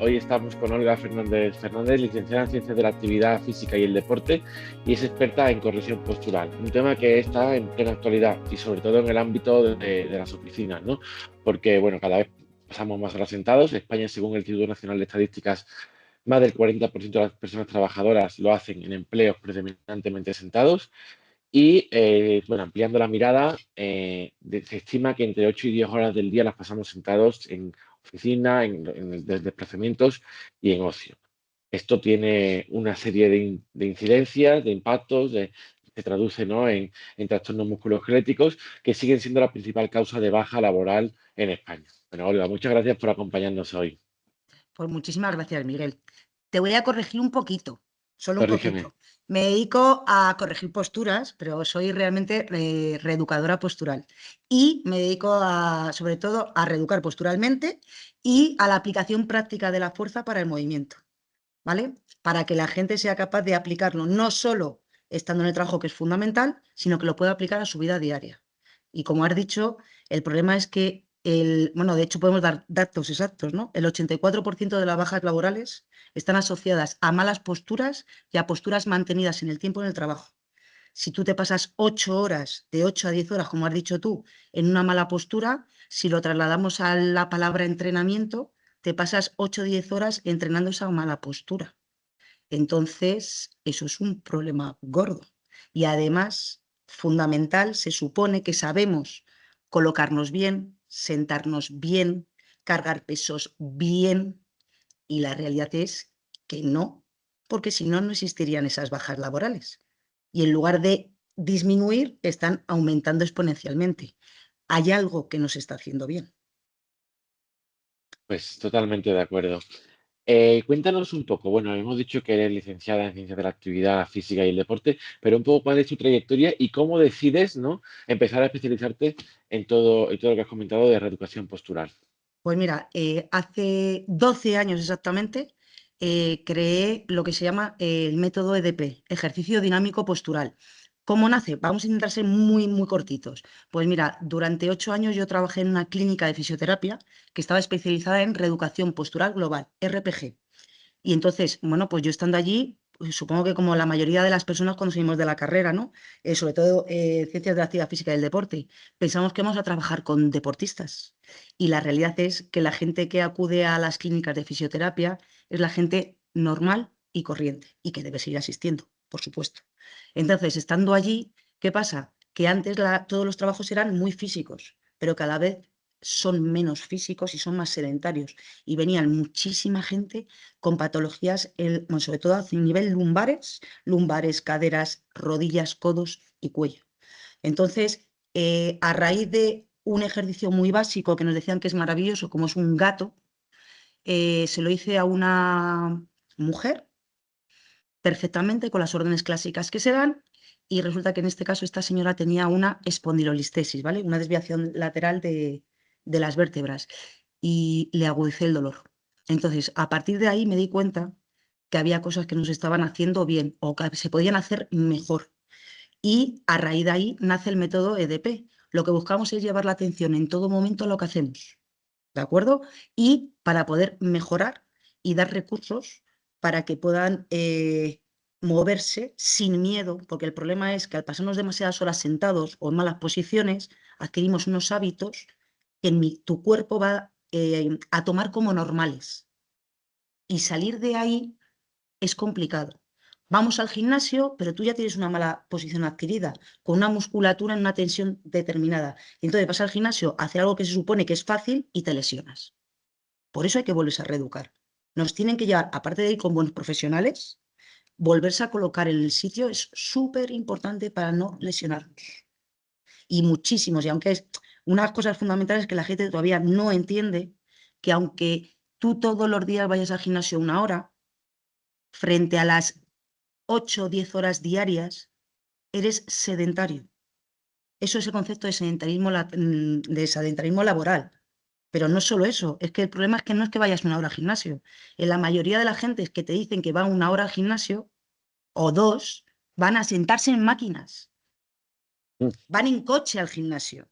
Hoy estamos con Olga Fernández Fernández, licenciada en Ciencias de la Actividad Física y el Deporte y es experta en corrección postural, un tema que está en plena actualidad y sobre todo en el ámbito de las oficinas, ¿no? Porque, bueno, cada vez pasamos más horas sentados. España, según el Instituto Nacional de Estadísticas, más del 40% de las personas trabajadoras lo hacen en empleos predominantemente sentados. Y, bueno, ampliando la mirada, se estima que entre 8 y 10 horas del día las pasamos sentados en oficina, en desplazamientos y en ocio. Esto tiene una serie de incidencias, de impactos, se traduce, ¿no?, en trastornos musculoesqueléticos que siguen siendo la principal causa de baja laboral en España. Bueno, Olga, muchas gracias por acompañarnos hoy. Pues muchísimas gracias, Miguel. Te voy a corregir un poquito, solo un Corrígeme. poquito. Me dedico a corregir posturas, pero soy realmente reeducadora postural. Y me dedico sobre todo a reeducar posturalmente y a la aplicación práctica de la fuerza para el movimiento, ¿vale? Para que la gente sea capaz de aplicarlo, no solo estando en el trabajo, que es fundamental, sino que lo pueda aplicar a su vida diaria. Y como has dicho, el problema es que, bueno, de hecho podemos dar datos exactos, ¿no? El 84% de las bajas laborales están asociadas a malas posturas y a posturas mantenidas en el tiempo en el trabajo. Si tú te pasas 8 horas, de 8 a 10 horas, como has dicho tú, en una mala postura, si lo trasladamos a la palabra entrenamiento, te pasas 8 o 10 horas entrenando esa mala postura. Entonces, eso es un problema gordo. Y además, fundamental, se supone que sabemos colocarnos bien, sentarnos bien, cargar pesos bien, y la realidad es que no, porque si no, no existirían esas bajas laborales. Y en lugar de disminuir, están aumentando exponencialmente. Hay algo que no se está haciendo bien. Pues totalmente de acuerdo. Cuéntanos un poco, bueno, hemos dicho que eres licenciada en Ciencias de la Actividad Física y el Deporte, pero un poco cuál es tu trayectoria y cómo decides, ¿no?, empezar a especializarte en todo lo que has comentado de reeducación postural. Pues mira, hace 12 años exactamente creé lo que se llama el método EDP, ejercicio dinámico postural. ¿Cómo nace? Vamos a intentar ser muy, muy cortitos. Pues mira, durante 8 años yo trabajé en una clínica de fisioterapia que estaba especializada en reeducación postural global, RPG. Y entonces, bueno, pues yo estando allí, pues supongo que como la mayoría de las personas cuando salimos de la carrera, ¿no? Sobre todo ciencias de la actividad física y el deporte, pensamos que vamos a trabajar con deportistas. Y la realidad es que la gente que acude a las clínicas de fisioterapia es la gente normal y corriente y que debe seguir asistiendo, por supuesto. Entonces, estando allí, ¿qué pasa? Que antes todos los trabajos eran muy físicos, pero cada vez son menos físicos y son más sedentarios. Y venían muchísima gente con patologías, bueno, sobre todo a nivel lumbares, caderas, rodillas, codos y cuello. Entonces, a raíz de un ejercicio muy básico que nos decían que es maravilloso, como es un gato, se lo hice a una mujer perfectamente con las órdenes clásicas que se dan, y resulta que en este caso esta señora tenía una espondilolistesis, ¿vale? Una desviación lateral de las vértebras, y le agudicé el dolor. Entonces, a partir de ahí me di cuenta que había cosas que no se estaban haciendo bien o que se podían hacer mejor. Y a raíz de ahí nace el método EDP. Lo que buscamos es llevar la atención en todo momento a lo que hacemos, ¿de acuerdo? Y para poder mejorar y dar recursos para que puedan moverse sin miedo, porque el problema es que al pasarnos demasiadas horas sentados o en malas posiciones, adquirimos unos hábitos que tu cuerpo va a tomar como normales. Y salir de ahí es complicado. Vamos al gimnasio, pero tú ya tienes una mala posición adquirida, con una musculatura en una tensión determinada. Y entonces vas al gimnasio a hacer algo que se supone que es fácil y te lesionas. Por eso hay que volverse a reeducar. Nos tienen que llevar, aparte de ir con buenos profesionales, volverse a colocar en el sitio es súper importante para no lesionarnos. Y muchísimos, y aunque es unas cosas fundamentales que la gente todavía no entiende, que aunque tú todos los días vayas al gimnasio 1 hora, frente a las 8 o 10 horas diarias, eres sedentario. Eso es el concepto de sedentarismo laboral. Pero no solo eso, es que el problema es que no es que vayas 1 hora al gimnasio. En la mayoría de la gente que te dicen que va 1 hora al gimnasio, o 2, van a sentarse en máquinas, Mm. van en coche al gimnasio.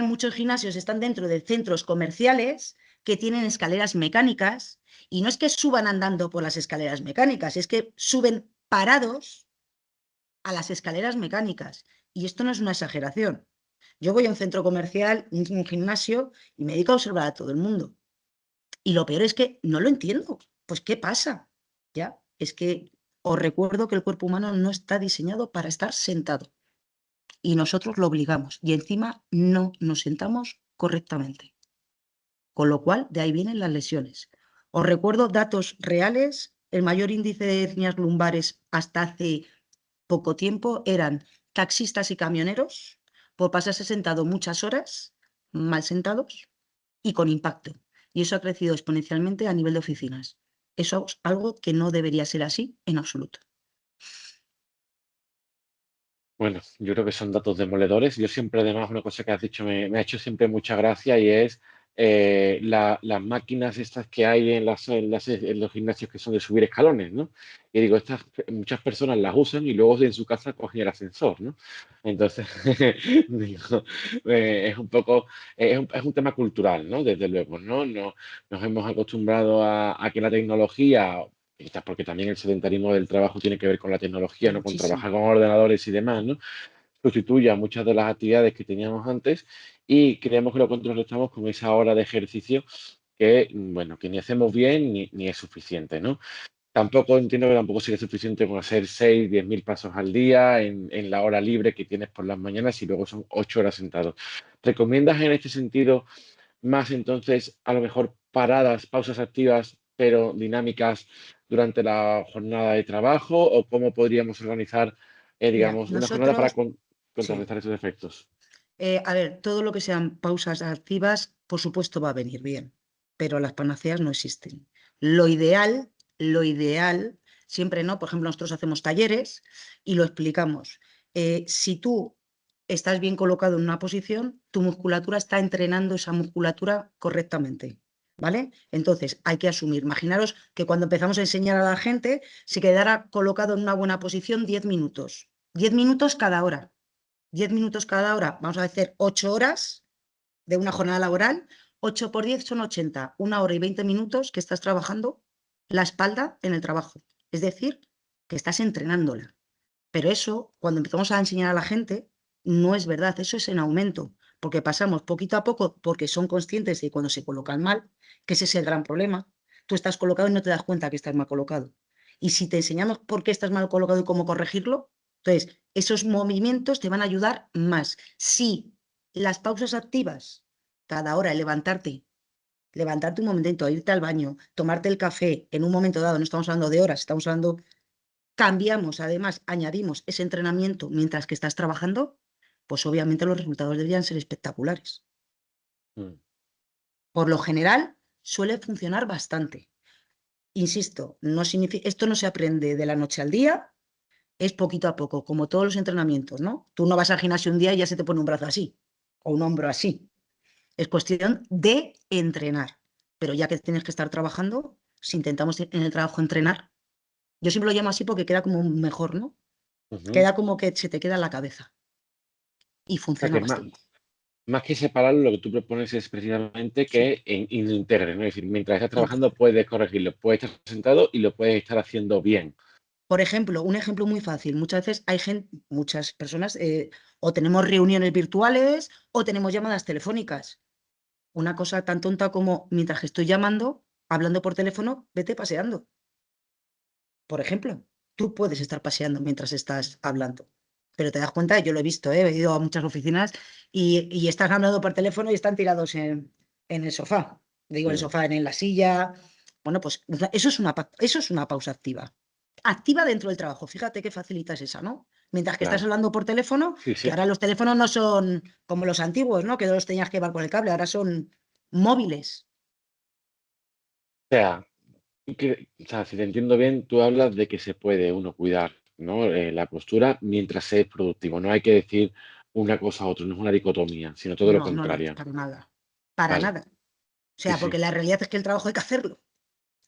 Muchos gimnasios están dentro de centros comerciales, que tienen escaleras mecánicas y no es que suban andando por las escaleras mecánicas, es que suben parados a las escaleras mecánicas. Y esto no es una exageración. Yo voy a un centro comercial, un gimnasio, y me dedico a observar a todo el mundo. Y lo peor es que no lo entiendo. Pues, ¿qué pasa? Ya, es que os recuerdo que el cuerpo humano no está diseñado para estar sentado. Y nosotros lo obligamos. Y encima no nos sentamos correctamente. Con lo cual, de ahí vienen las lesiones. Os recuerdo datos reales. El mayor índice de hernias lumbares hasta hace poco tiempo eran taxistas y camioneros por pasarse sentado muchas horas, mal sentados y con impacto. Y eso ha crecido exponencialmente a nivel de oficinas. Eso es algo que no debería ser así en absoluto. Bueno, yo creo que son datos demoledores. Yo siempre, además, una cosa que has dicho me ha hecho siempre mucha gracia y es las máquinas estas que hay en los gimnasios que son de subir escalones, ¿no? Y digo, muchas personas las usan y luego en su casa cogen el ascensor, ¿no? Entonces, digo, es un poco, es un tema cultural, ¿no? Desde luego, ¿no? Nos hemos acostumbrado a que la tecnología, quizás porque también el sedentarismo del trabajo tiene que ver con la tecnología, ¿no? Con Muchísimo. trabajar con ordenadores y demás, ¿no? Sustituye a muchas de las actividades que teníamos antes y creemos que lo contrarrestamos con esa hora de ejercicio que, bueno, que ni hacemos bien ni es suficiente, ¿no? Tampoco entiendo que tampoco sería suficiente con hacer 6 10 mil pasos al día en la hora libre que tienes por las mañanas y luego son 8 horas sentados. ¿Recomiendas en este sentido más entonces a lo mejor paradas, pausas activas, pero dinámicas durante la jornada de trabajo? ¿O cómo podríamos organizar, Mira, digamos, una jornada para nosotros, sí. contrarrestar esos efectos? A ver, todo lo que sean pausas activas, por supuesto va a venir bien, pero las panaceas no existen. Lo ideal, siempre no, por ejemplo, nosotros hacemos talleres y lo explicamos. Si tú estás bien colocado en una posición, tu musculatura está entrenando esa musculatura correctamente, ¿vale? Entonces hay que asumir, imaginaros que cuando empezamos a enseñar a la gente se quedara colocado en una buena posición 10 minutos, 10 minutos cada hora. 10 minutos cada hora, vamos a hacer 8 horas de una jornada laboral, 8 por 10 son 80, 1 hora y 20 minutos que estás trabajando la espalda en el trabajo. Es decir, que estás entrenándola. Pero eso, cuando empezamos a enseñar a la gente, no es verdad, eso es en aumento, porque pasamos poquito a poco, porque son conscientes de cuando se colocan mal, que ese es el gran problema. Tú estás colocado y no te das cuenta que estás mal colocado. Y si te enseñamos por qué estás mal colocado y cómo corregirlo, entonces esos movimientos te van a ayudar más. Si las pausas activas, cada hora, levantarte un momentito, irte al baño, tomarte el café en un momento dado, no estamos hablando de horas, estamos hablando, cambiamos, además, añadimos ese entrenamiento mientras que estás trabajando, pues obviamente los resultados deberían ser espectaculares. Mm. Por lo general, suele funcionar bastante. Insisto, no significa, esto no se aprende de la noche al día, es poquito a poco, como todos los entrenamientos, ¿no? Tú no vas al gimnasio un día y ya se te pone un brazo así, o un hombro así. Es cuestión de entrenar. Pero ya que tienes que estar trabajando, si intentamos en el trabajo entrenar, yo siempre lo llamo así porque queda como mejor, ¿no? Ujú. Queda como que se te queda en la cabeza y O sea funciona que bastante. más que separarlo, lo que tú propones es precisamente Sí. que integren, ¿no? Es decir, mientras estás Inte- trabajando puedes corregirlo, puedes estar sentado y lo puedes estar haciendo bien. Por ejemplo, un ejemplo muy fácil. Muchas veces hay gente, muchas personas, o tenemos reuniones virtuales o tenemos llamadas telefónicas. Una cosa tan tonta como mientras que estoy llamando, hablando por teléfono, vete paseando. Por ejemplo, tú puedes estar paseando mientras estás hablando. Pero te das cuenta, yo lo he visto, he ido a muchas oficinas y están hablando por teléfono y están tirados en el sofá. Digo, en el Mm, sofá, en la silla. Bueno, pues eso es una pausa activa. Activa dentro del trabajo. Fíjate qué facilita es esa, ¿no? Mientras que estás claro, hablando por teléfono, sí, que sí. ahora los teléfonos no son como los antiguos, ¿no? Que los tenías que llevar con el cable, ahora son móviles. O sea, o sea, si te entiendo bien, tú hablas de que se puede uno cuidar, ¿no? La postura mientras se es productivo. No hay que decir una cosa a otra, no es una dicotomía, sino todo lo No, no, no, contrario. para nada. Para Vale, nada. O sí, sea, porque sí. la realidad es que el trabajo hay que hacerlo,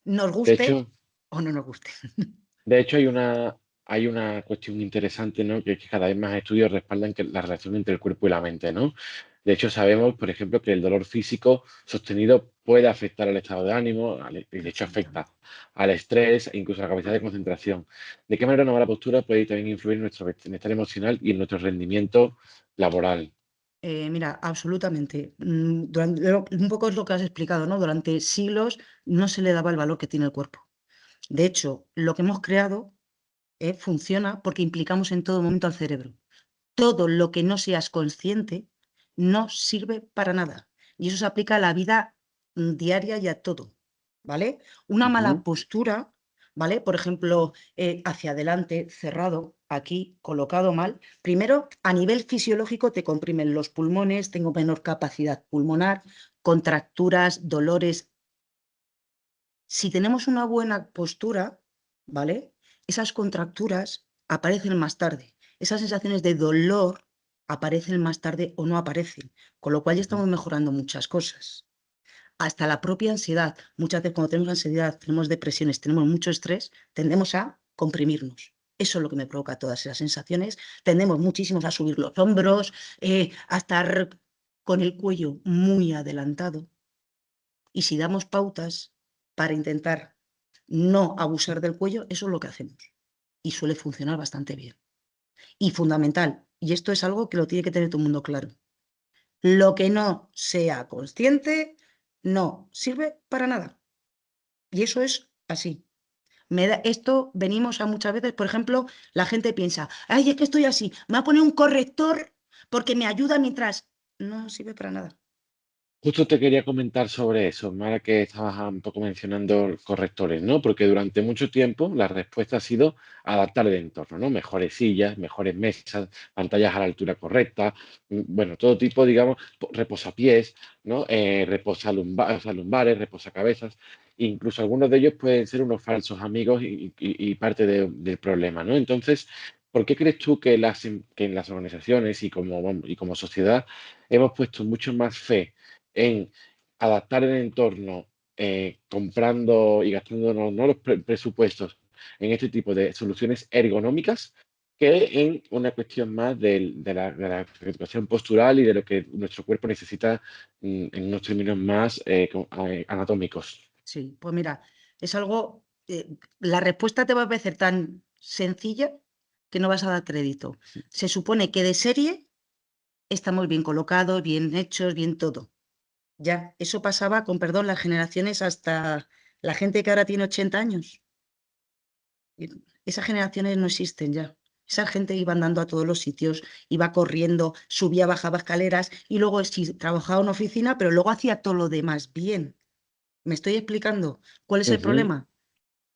nos De guste hecho, o no nos guste. de hecho hay una cuestión interesante, ¿no? Que cada vez más estudios respaldan que la relación entre el cuerpo y la mente, ¿no? De hecho, sabemos, por ejemplo, que el dolor físico sostenido puede afectar al estado de ánimo, y de hecho afecta Exactamente. al estrés e incluso a la capacidad de concentración. ¿De qué manera una mala postura puede también influir en nuestro bienestar emocional y en nuestro rendimiento laboral? Mira, absolutamente. Un poco es lo que has explicado, ¿no? Durante siglos no se le daba el valor que tiene el cuerpo. De hecho, lo que hemos creado funciona porque implicamos en todo momento al cerebro. Todo lo que no seas consciente no sirve para nada. Y eso se aplica a la vida diaria y a todo, ¿vale? Una mala Ujú. postura, ¿vale? Por ejemplo, hacia adelante, cerrado, aquí, colocado mal. Primero, a nivel fisiológico te comprimen los pulmones, tengo menor capacidad pulmonar, contracturas, dolores. Si tenemos una buena postura, ¿vale? Esas contracturas aparecen más tarde. Esas sensaciones de dolor aparecen más tarde o no aparecen, con lo cual ya Ujú. estamos mejorando muchas cosas. Hasta la propia ansiedad. Muchas veces cuando tenemos ansiedad, tenemos depresiones, tenemos mucho estrés, tendemos a comprimirnos. Eso es lo que me provoca todas esas sensaciones. Tendemos muchísimos a subir los hombros, a estar con el cuello muy adelantado. Y si damos pautas para intentar no abusar del cuello, eso es lo que hacemos. Y suele funcionar bastante bien. Y fundamental, y esto es algo que lo tiene que tener todo el mundo claro, lo que no sea consciente no sirve para nada. Y eso es así. Esto venimos a muchas veces, por ejemplo, la gente piensa, ay, es que estoy así, me voy a poner un corrector porque me ayuda mientras... No sirve para nada. Justo te quería comentar sobre eso, ahora que estabas un poco mencionando correctores, ¿no? Porque durante mucho tiempo la respuesta ha sido adaptar el entorno, ¿no? Mejores sillas, mejores mesas, pantallas a la altura correcta, bueno, todo tipo, digamos, reposapiés, ¿no? O sea, lumbares, reposacabezas, incluso algunos de ellos pueden ser unos falsos amigos y parte del problema, ¿no? Entonces, ¿por qué crees tú que que en las organizaciones y como sociedad hemos puesto mucho más fe en adaptar el entorno, comprando y gastándonos, ¿no?, los presupuestos en este tipo de soluciones ergonómicas, que en una cuestión más de la educación postural y de lo que nuestro cuerpo necesita, en unos términos más anatómicos? Sí, pues mira, es algo, la respuesta te va a parecer tan sencilla que no vas a dar crédito. Se supone que de serie estamos bien colocados, bien hechos, bien todo. Ya, eso pasaba, con perdón, las generaciones hasta la gente que ahora tiene 80 años. Y esas generaciones no existen ya. Esa gente iba andando a todos los sitios, iba corriendo, subía, bajaba escaleras y luego sí, trabajaba en oficina, pero luego hacía todo lo demás bien. ¿Me estoy explicando? ¿Cuál es el Ujú, problema?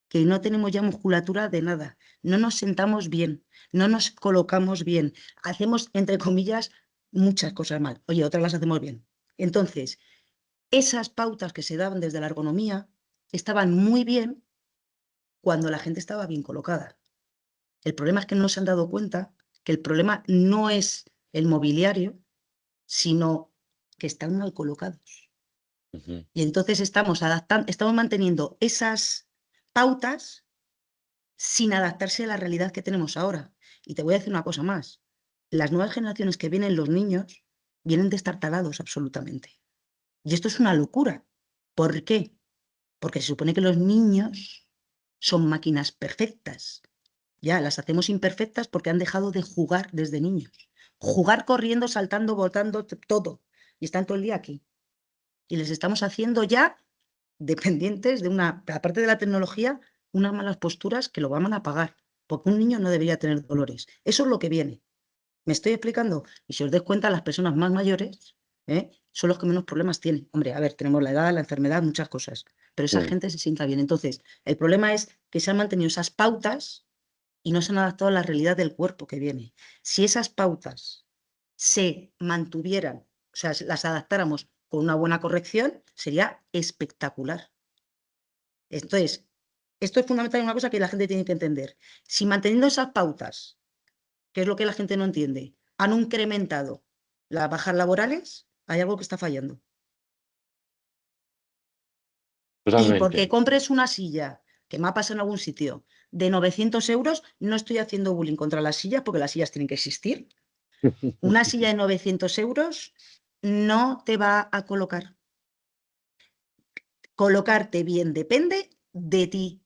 Que no tenemos ya musculatura de nada, no nos sentamos bien, no nos colocamos bien, hacemos, entre comillas, muchas cosas mal. Oye, otras las hacemos bien. Entonces, esas pautas que se daban desde la ergonomía estaban muy bien cuando la gente estaba bien colocada. El problema es que no se han dado cuenta que el problema no es el mobiliario, sino que están mal colocados. ujú. Y entonces estamos adaptando, estamos manteniendo esas pautas sin adaptarse a la realidad que tenemos ahora. Y te voy a decir una cosa más. Las nuevas generaciones que vienen, los niños, vienen destartalados absolutamente. Y esto es una locura. ¿Por qué? Porque se supone que los niños son máquinas perfectas. Ya las hacemos imperfectas porque han dejado de jugar desde niños. Jugar corriendo, saltando, botando, todo. Y están todo el día aquí. Y les estamos haciendo ya dependientes de una, aparte de la tecnología, unas malas posturas que lo van a pagar, porque un niño no debería tener dolores. Eso es lo que viene. ¿Me estoy explicando? Y si os des cuenta, las personas más mayores son los que menos problemas tienen. Hombre, a ver, tenemos la edad, la enfermedad, muchas cosas, pero esa Mm. gente se sienta bien. Entonces, el problema es que se han mantenido esas pautas y no se han adaptado a la realidad del cuerpo que viene. Si esas pautas se mantuvieran, o sea, las adaptáramos con una buena corrección, sería espectacular. Entonces, esto es fundamental y una cosa que la gente tiene que entender. Si manteniendo esas pautas, que es lo que la gente no entiende, han incrementado las bajas laborales, hay algo que está fallando. Y porque Totalmente. compres una silla, que me ha pasado en algún sitio, de 900 euros, no estoy haciendo bullying contra las sillas, porque las sillas tienen que existir. Una silla de 900 euros no te va a colocar. Colocarte bien depende de ti.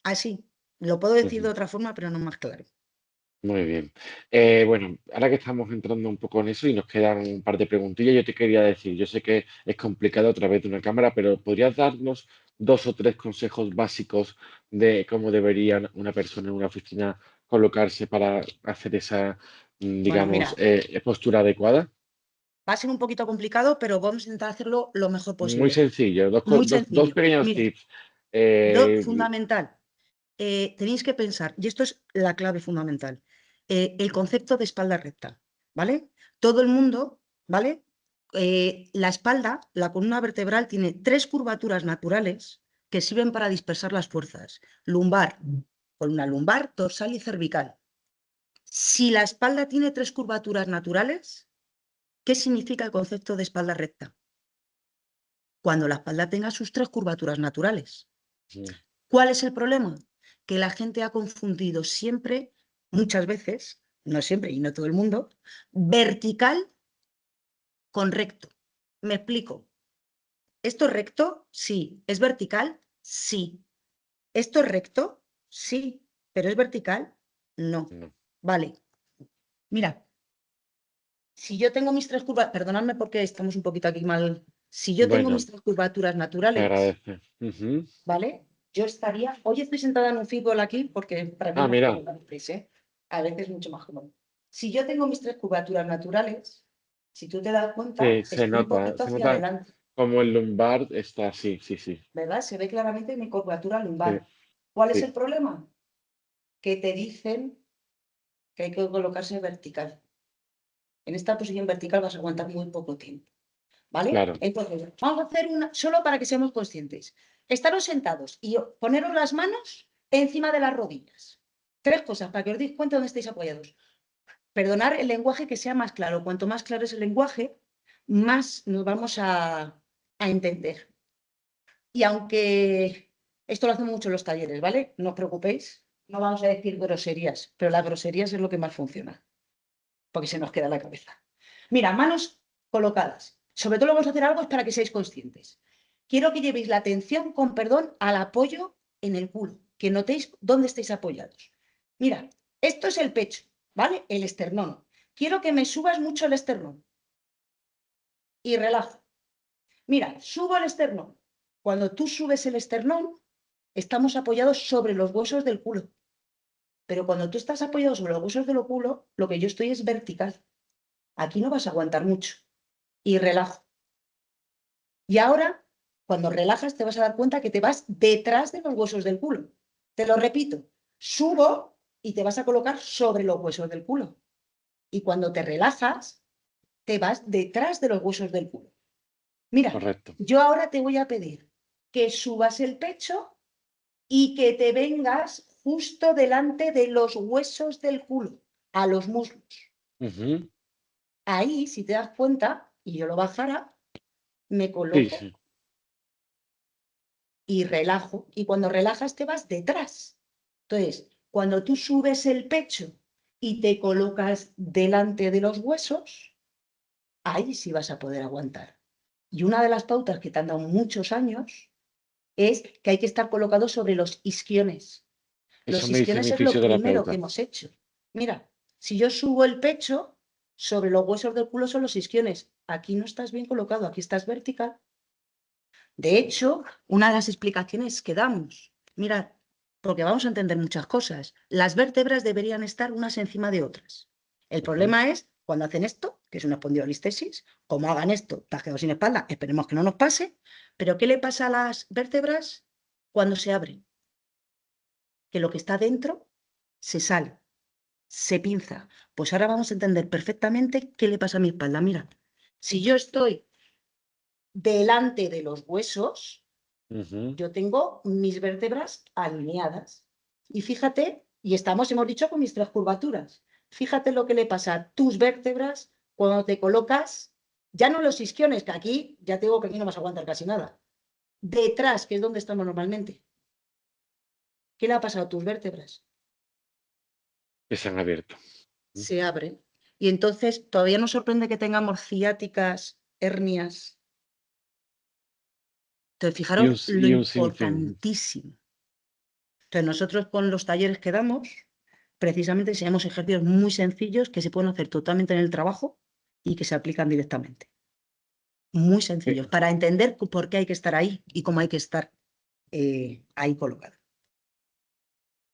Así, lo puedo decir de Ujú. otra forma, pero no más claro. Muy bien. Bueno, ahora que estamos entrando un poco en eso y nos quedan un par de preguntillas, yo te quería decir, yo sé que es complicado a través de una cámara, pero ¿podrías darnos dos o tres consejos básicos de cómo debería una persona en una oficina colocarse para hacer esa, Bueno, digamos, mira, postura adecuada? va a ser un poquito complicado, pero vamos a intentar hacerlo lo mejor Muy posible. sencillo, Muy dos sencillo. pequeños Mira, tips. Eh, fundamental. Tenéis que pensar, y esto es la clave fundamental, el concepto de espalda recta, ¿vale? Todo el mundo, ¿vale? La espalda, la columna vertebral, tiene tres curvaturas naturales que sirven para dispersar las fuerzas: lumbar, columna lumbar, dorsal y cervical. Si la espalda tiene tres curvaturas naturales, ¿qué significa el concepto de espalda recta? Cuando la espalda tenga sus tres curvaturas naturales. ¿Cuál es el problema? Que la gente ha confundido siempre, muchas veces, no siempre y no todo el mundo, vertical con recto. Me explico. ¿Esto es recto? Sí. ¿Es vertical? Sí. ¿Esto es recto? Sí. ¿Pero es vertical? No. no. Vale. Mira, si yo tengo mis tres curvaturas, perdonadme porque estamos un poquito aquí mal. Si yo tengo Bueno, mis tres curvaturas se naturales, agradece. Ujú. ¿vale? Yo estaría, hoy estoy sentada en un fútbol aquí porque para mí es Ah, más mira, cómodo, ¿eh? A veces es mucho más cómodo. Si yo tengo mis tres curvaturas naturales, si tú te das cuenta, sí, estoy un poquito se hacia nota adelante, como el lumbar está así, sí, sí, ¿verdad? Se ve claramente mi curvatura sí, lumbar. ¿Cuál es sí, el problema? Que te dicen que hay que colocarse vertical. En esta posición vertical vas a aguantar muy poco tiempo, ¿vale? claro. Entonces, vamos a hacer una, solo para que seamos conscientes. Estaros sentados y poneros las manos encima de las rodillas. Tres cosas para que os deis cuenta dónde estáis apoyados. Perdonar el lenguaje que sea más claro. Cuanto más claro es el lenguaje, más nos vamos a entender. Y aunque esto lo hacemos mucho en los talleres, ¿vale? No os preocupéis, no vamos a decir groserías, pero las groserías es lo que más funciona, porque se nos queda en la cabeza. Mira, manos colocadas. Sobre todo lo vamos a hacer algo es para que seáis conscientes. Quiero que llevéis la atención, con perdón, al apoyo en el culo, que notéis dónde estáis apoyados. Mira, esto es el pecho, ¿vale? El esternón. Quiero que me subas mucho el esternón y relajo. Mira, subo el esternón. Cuando tú subes el esternón, estamos apoyados sobre los huesos del culo. Pero cuando tú estás apoyado sobre los huesos del culo, lo que yo estoy es vertical. Aquí no vas a aguantar mucho. Y relajo. Y ahora, cuando relajas, te vas a dar cuenta que te vas detrás de los huesos del culo. Te lo repito, subo y te vas a colocar sobre los huesos del culo. Y cuando te relajas, te vas detrás de los huesos del culo. Mira, Correcto. yo ahora te voy a pedir que subas el pecho y que te vengas justo delante de los huesos del culo, a los muslos. Ujú. Ahí, si te das cuenta, y yo lo bajara, me Sí, coloco sí. y relajo. Y cuando relajas te vas detrás. Entonces, cuando tú subes el pecho y te colocas delante de los huesos, ahí sí vas a poder aguantar. Y una de las pautas que te han dado muchos años es que hay que estar colocado sobre los isquiones. Eso Los me dice isquiones mi es lo primero que fisioterapeuta. hemos hecho. Mira, si yo subo el pecho, sobre los huesos del culo son los isquiones. Aquí no estás bien colocado, aquí estás vertical. De hecho, una de las explicaciones que damos, mirad, porque vamos a entender muchas cosas, las vértebras deberían estar unas encima de otras. El Ujú. problema es cuando hacen esto, que es una espondilolistesis, como hagan esto, te has quedado sin espalda, esperemos que no nos pase, pero ¿qué le pasa a las vértebras cuando se abren? Que lo que está dentro se sale, se pinza. Pues ahora vamos a entender perfectamente qué le pasa a mi espalda. Mira, si yo estoy delante de los huesos, Ujú. yo tengo mis vértebras alineadas. Y fíjate, y estamos, hemos dicho, con mis tres curvaturas. Fíjate lo que le pasa a tus vértebras cuando te colocas, ya no en los isquiones, que aquí, ya te digo que aquí no vas a aguantar casi nada. Detrás, que es donde estamos normalmente. ¿Qué le ha pasado a tus vértebras? Que se han abierto. Se abren. Y entonces todavía nos sorprende que tengamos ciáticas, hernias. Entonces, Y un, fijaros lo y un sinfín. importantísimo. Entonces, nosotros con los talleres que damos, precisamente enseñamos ejercicios muy sencillos que se pueden hacer totalmente en el trabajo y que se aplican directamente. Muy sencillos, para entender por qué hay que estar ahí y cómo hay que estar ahí colocado.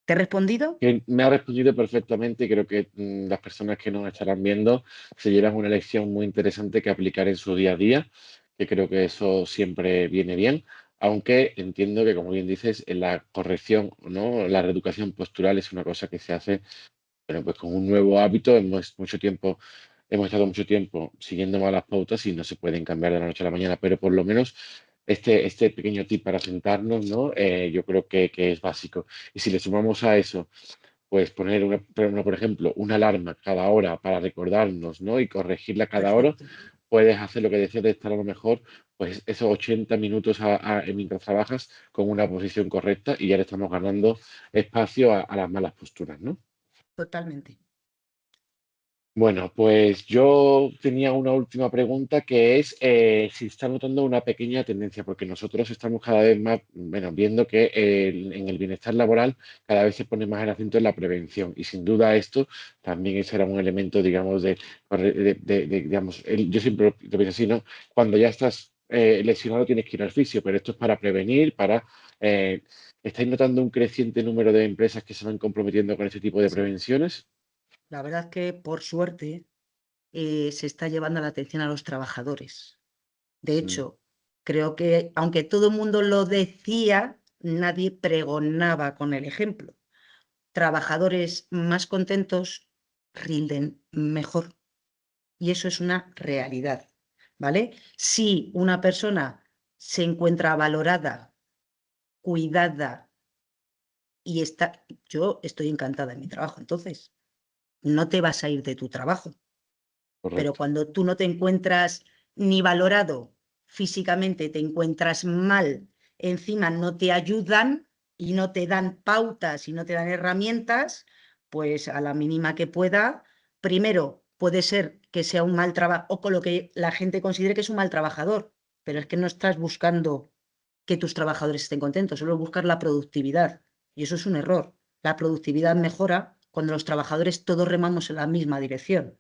¿Te he respondido? Que me ha respondido perfectamente y creo que las personas que nos estarán viendo se llevan una lección muy interesante que aplicar en su día a día, que creo que eso siempre viene bien, aunque entiendo que, como bien dices, en la corrección, ¿no? La reeducación postural es una cosa que se hace, bueno, pues con un nuevo hábito, hemos estado mucho tiempo siguiendo malas pautas y no se pueden cambiar de la noche a la mañana, pero por lo menos este pequeño tip para sentarnos, ¿no? Yo creo que es básico. Y si le sumamos a eso pues poner, por ejemplo, una alarma cada hora para recordarnos, ¿no? Y corregirla cada hora, Perfecto. puedes hacer lo que decías de estar a lo mejor, pues esos 80 minutos mientras trabajas con una posición correcta y ya le estamos ganando espacio a las malas posturas, ¿no? Totalmente. Bueno, pues yo tenía una última pregunta que es si está notando una pequeña tendencia, porque nosotros estamos cada vez más, bueno, viendo que en el bienestar laboral cada vez se pone más el acento en la prevención y sin duda esto también será un elemento, digamos, digamos, yo siempre lo pienso así, ¿no? Cuando ya estás lesionado tienes que ir al fisio, pero esto es para prevenir, eh, ¿estáis notando un creciente número de empresas que se van comprometiendo con este tipo de Sí. prevenciones? La verdad que, por suerte, se está llevando la atención a los trabajadores. De Mm, hecho, creo que, aunque todo el mundo lo decía, nadie pregonaba con el ejemplo. Trabajadores más contentos rinden mejor. Y eso es una realidad, ¿vale? Si una persona se encuentra valorada, cuidada y está, yo estoy encantada en mi trabajo, entonces no te vas a ir de tu trabajo, pero correcto. cuando tú no te encuentras ni valorado físicamente, te encuentras mal, encima no te ayudan y no te dan pautas y no te dan herramientas, pues a la mínima que pueda, primero puede ser que sea un mal trabajo o con lo que la gente considere que es un mal trabajador, pero es que no estás buscando que tus trabajadores estén contentos, solo buscar la productividad. Y eso es un error. La productividad mejora cuando los trabajadores todos remamos en la misma dirección.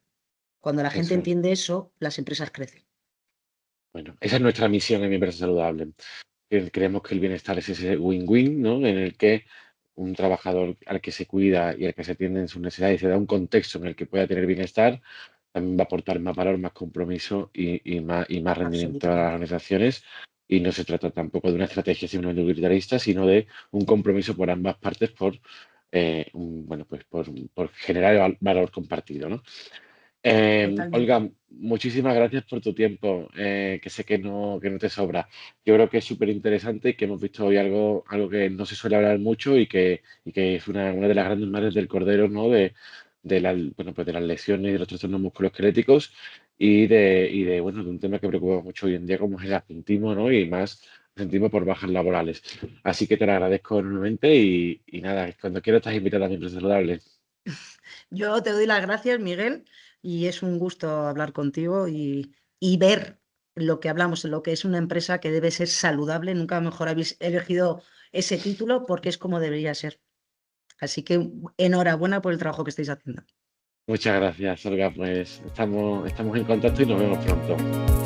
Cuando la gente Eso es. entiende eso, las empresas crecen. Bueno, esa es nuestra misión en mi empresa saludable. Creemos que el bienestar es ese win-win, ¿no? En el que un trabajador al que se cuida y al que se atiende en sus necesidades y se da un contexto en el que pueda tener bienestar, también va a aportar más valor, más compromiso y más rendimiento a las Absolutamente. organizaciones. Y no se trata tampoco de una estrategia simplemente utilitarista, sino de un compromiso por ambas partes bueno, pues por generar valor compartido, ¿no? Totalmente. Olga, muchísimas gracias por tu tiempo, que sé que no te sobra. Yo creo que es súper interesante y que hemos visto hoy algo que no se suele hablar mucho y que es una de las grandes madres del cordero, ¿no? Bueno, pues de las lesiones y de los trastornos musculoesqueléticos bueno, de un tema que preocupa mucho hoy en día como es el absentismo, ¿no? Y más absentismo por bajas laborales. Así que te lo agradezco enormemente y nada, cuando quieras estás invitada a mi empresa saludable. Yo te doy las gracias, Miguel, y es un gusto hablar contigo y ver lo que hablamos, lo que es una empresa que debe ser saludable. Nunca mejor habéis elegido ese título porque es como debería ser. Así que enhorabuena por el trabajo que estáis haciendo. Muchas gracias, Olga. Pues estamos en contacto y nos vemos pronto.